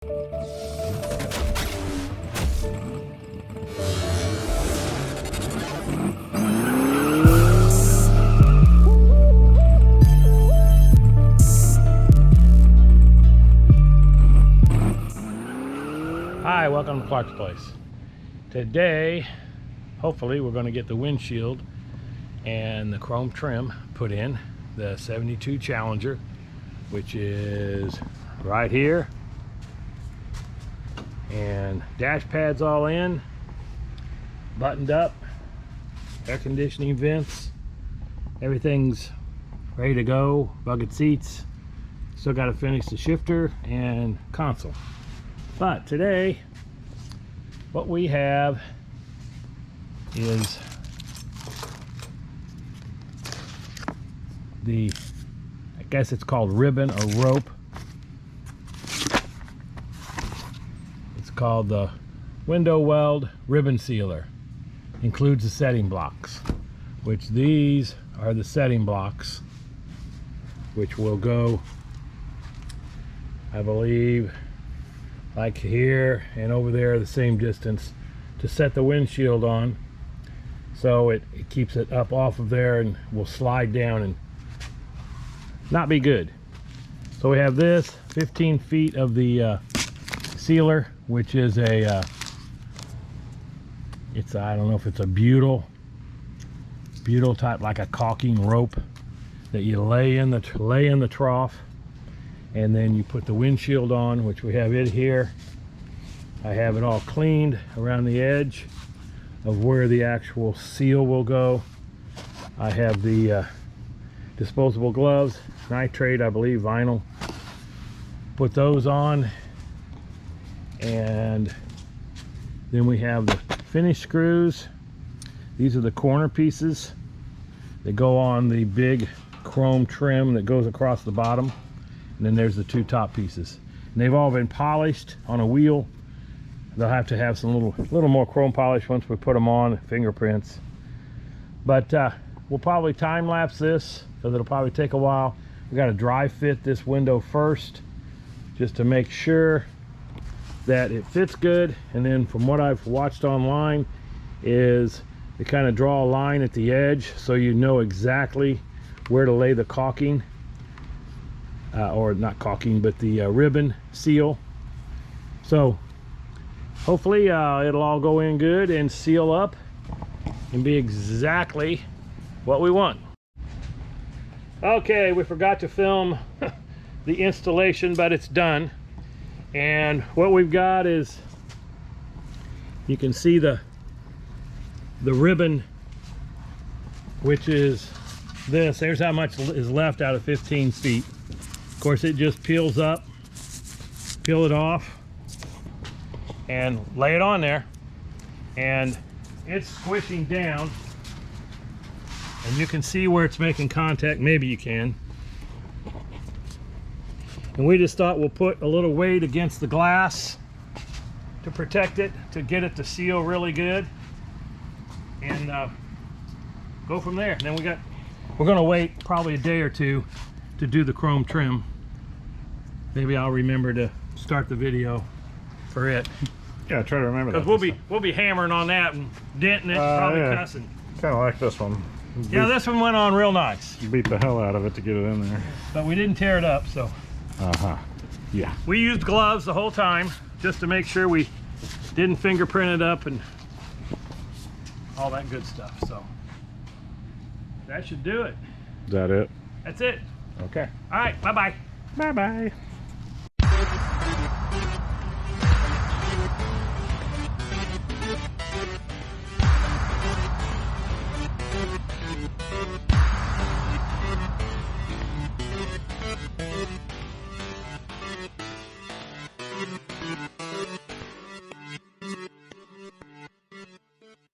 Hi, welcome to Clark's Place. Today, hopefully, we're going to get the windshield and the chrome trim put in the 72 Challenger, which is right here, and dash pads all in, buttoned up, air conditioning vents, everything's ready to go. Bucket seats, still got to finish the shifter and console. But today, what we have is the, I guess it's called ribbon or rope. It's called the window weld ribbon sealer. Includes the setting blocks, which these are the setting blocks, which will go, I believe, like here and over there, the same distance to set the windshield on, so it keeps it up off of there and will slide down and not be good. So we have this 15 feet of the sealer, which is a it's, I don't know if it's a butyl type, like a caulking rope that you lay in the trough, and then you put the windshield on, which we have it here. I have it all cleaned around the edge of where the actual seal will go. I have the disposable gloves, nitrate, I believe, vinyl. Put those on, and then we have the finished screws. These are the corner pieces that go on the big chrome trim that goes across the bottom. And then there's the two top pieces, and they've all been polished on a wheel. They'll have to have some little more chrome polish once we put them on, fingerprints. But we'll probably time lapse this because it'll probably take a while. We got to dry fit this window first, just to make sure that it fits good. And then from what I've watched online is they kind of draw a line at the edge so you know exactly where to lay the caulking. Or not caulking, but the ribbon seal. So hopefully it'll all go in good and seal up and be exactly what we want. Okay, we forgot to film the installation, but it's done. And what we've got is, you can see the ribbon, which is this. There's how much is left out of 15 feet. Of course, it just peels up, peel it off, and lay it on there, and it's squishing down, and you can see where it's making contact. Maybe you can. And we just thought we'll put a little weight against the glass to protect it, to get it to seal really good, and go from there. And then we're going to wait probably a day or two to do the chrome trim. Maybe I'll remember to start the video for it. Yeah, try to remember that. Because we'll be hammering on that and denting it, probably cussing. Kind of like this one. Yeah, this one went on real nice. Beat the hell out of it to get it in there. But we didn't tear it up, so. Yeah. We used gloves the whole time just to make sure we didn't fingerprint it up and all that good stuff. So that should do it. Is that it? That's it. Okay. All right, bye-bye. Bye-bye.